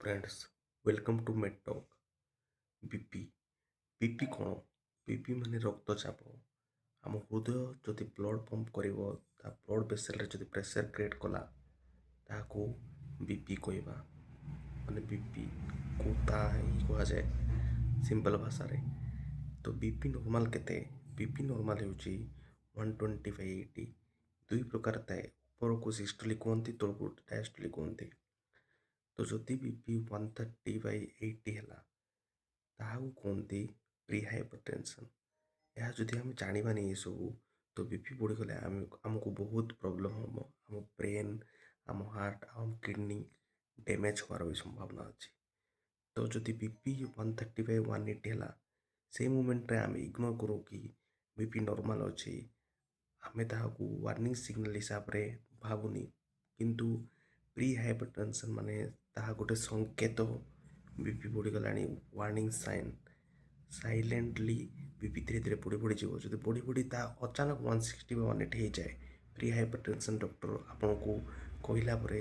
Friends, welcome to Med Talk. BP BP कौन? BP माने रक्तचाप। आम हृदय जदि ब्लड पंप करिवो ता ब्लड वेसल रे जदि प्रेशर क्रिएट कला ताको बीपी कहवा। माने बीपी को ता ही कहा जाए सिंपल भाषा रे। तो बीपी नॉर्मल केते? बीपी नॉर्मल होची 120/80। दुई प्रकार थाए, ऊपर को सिस्टोलिक कहते, तल को डायस्टोलिक कहते। तो जदि बीपी 130/80 है ताहाକୁ कहते प्री हाइपरटेंशन। यह जदि आम जानानी ये सब तो बीपी बढ़ीगले आमको बहुत प्रोब्लेम हम, आम ब्रेन, आम हार्ट, आम किडनी डैमेज होवार भी संभावना अच्छी। तो जदि बीपी 130/180 है से मोमेंट रे आम इग्नोर करूँ कि बीपी नॉर्मल अच्छी, आमे ताहाକୁ वार्निंग सिग्नल हिसाब रे भावुनी। किंतु प्री हाइपरटेंशन माने ताहा गोटे संकेत बीपी बढ़ीगलानी, वार्निंग साइन। साइलेंटली बीपी धीरे धीरे बढ़ी बढ़ी जीव, जब बढ़ी बढ़ी ता अचानक 160/180 हो जाए, प्री हाइपरटेंशन डॉक्टर आपको कहला परे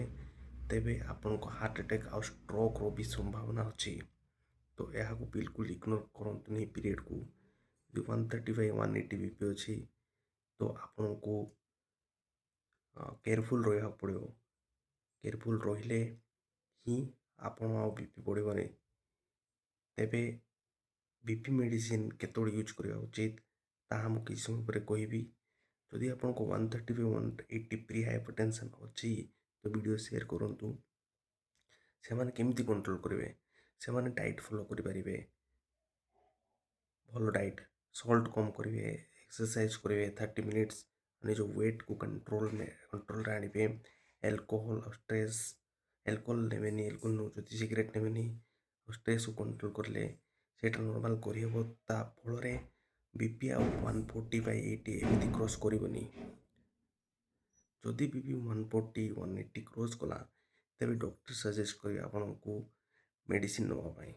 तेबे आपन हार्ट अटैक आ स्ट्रोक रो भी संभावना अच्छी। तो यह बिल्कुल इग्नोर करंतुनी पीरियड को। 130/180 बीपी अच्छी तो आपन को केयरफुल रहा पड़ो। केयरफुल रहिले ही आपन बीपी बढ़े। तेबे बीपी मेडिसिन केतोड़ यूज करवा उचित ताहा मु किसी समय पर कहबी। जदि आपको 130/180 प्री हाइपरटेंशन अच्छी तो वीडियो शेयर करूँ। से माने केमिति कंट्रोल करेंगे? से माने डाइट फॉलो करेंगे, भल डाइट, सॉल्ट कम करेंगे, एक्सरसाइज करेंगे 30 मिनिट्स, निज वेट को कंट्रोल आने। एल्कोहल और स्ट्रेस, एल्कोहल नेबेनी, एल्कोहल नौकरी, सिगरेट नेबेनी, स्ट्रेस को कंट्रोल करें से नॉर्मल करहब। ता फल बीपी आ 140/80 एमती क्रॉस करनी। जदि बीपी 140/180 क्रॉस कला तेरे डॉक्टर सजेस्ट करेंगे आपन को मेडिसिन नापी।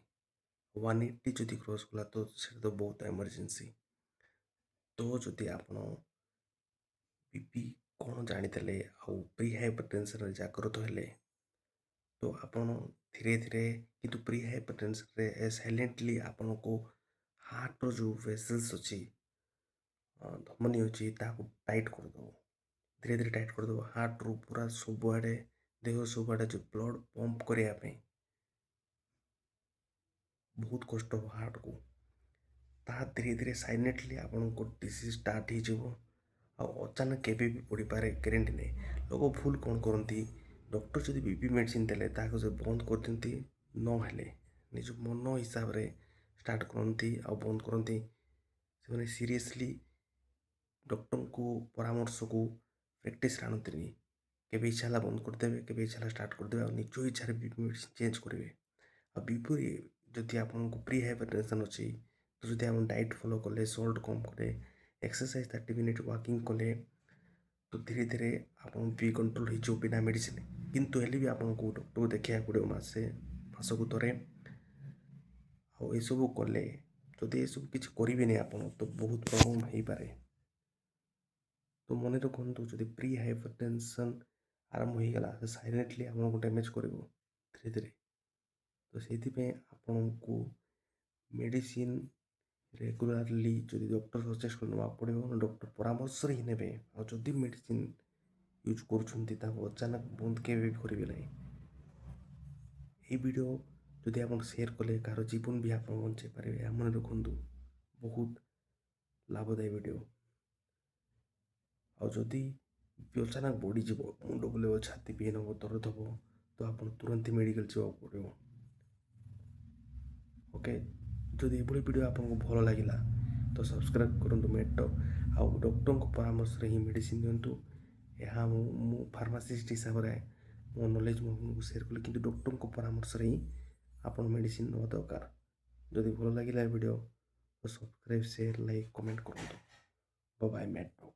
180 जदि क्रॉस कला तो से तो बहुत इमरजेंसी। तो जदि आप बीपी कौन जानीते आउ प्री हाइपरटेंशन जागृत हेले तो आपन धीरे धीरे, किंतु प्री हाइपरटेंशन रे साइलेंटली आपन को हार्ट रो जो वेसल्स अच्छी, धमनी अच्छी, टाइट करदे। धीरे धीरे टाइट करदे। हार्ट रू पूरा सबुआड़े, देह सबुआड़े जो ब्लड पंप करने बहुत कष्ट हो हार्ट को। ता धीरे धीरे साइलेंटली आपको डिसीज स्टार्ट हो अचानक केबे भी पड़ पारे, गारंटी नहीं। लोग भूल कौन करती, डॉक्टर जब बीपी मेडिसिन देले ताको से बंद कर दिखती, नहेले निज मन हिसाब रे स्टार्ट करती आ बंद करती। से सीरियसली डॉक्टर को परामर्श को प्रैक्टिस आणती। केबे इच्छा है बंद करदे, केबे इच्छा स्टार्ट करदे, निज इच्छा बीपी मेडिसिन चेंज करेंगे। आ बीपी जदि आपको प्री हाइपरटेंशन अच्छी तो जदि आप डाइट फॉलो कले, सॉल्ट कम कले, एक्सरसाइज 30 मिनिट वॉकिंग कले तो धीरे धीरे आप बी कंट्रोल हो बिना मेडिसिन। किंतु हेले भी आपको डॉक्टर को देखा पड़ो मासक थे। आसबू कले जदि ये सब किसी करेंगे आप तो बहुत प्रॉब्लम हो पारे। तो मन रखु जब प्री हाइपरटेंशन आरंभ हो गला तो साइलेंटली आपको डैमेज कर धीरे धीरे। तो से आपन को मेडिसिन रेगुलारली जदि डॉक्टर सजेस्ट कर ना पड़ो, डॉक्टर परामर्श ही ने। जदि मेडिसिन यूज कर अचानक बंद के करेंगे ना। ये वीडियो जदि आप शेयर कले कार जीवन भी आप बचे पारे। मन रखु बहुत लाभदायी वीडियो। आदि अचानक बढ़ीज, मुंड बुलेब, छाती पेन हम, दर्द हम तो आप तुरंत मेडिकल जावाक पड़ो। ओके, जदि ये वीडियो आपको भल लगे तो सब्सक्राइब करूँ मेड टॉक। आउ डॉक्टर को परामर्श ही मेडिसिन दिंतु। यह मु फार्मासीस्ट हिसाब से मो नॉलेज मुझे शेयर कली, कि डॉक्टर को परामर्श ही आप मेडिसिन ना दरकार। जदि भल लगे वीडियो तो सब्सक्राइब, शेयर, लाइक, कमेंट करूँ। Bye bye, Med talk.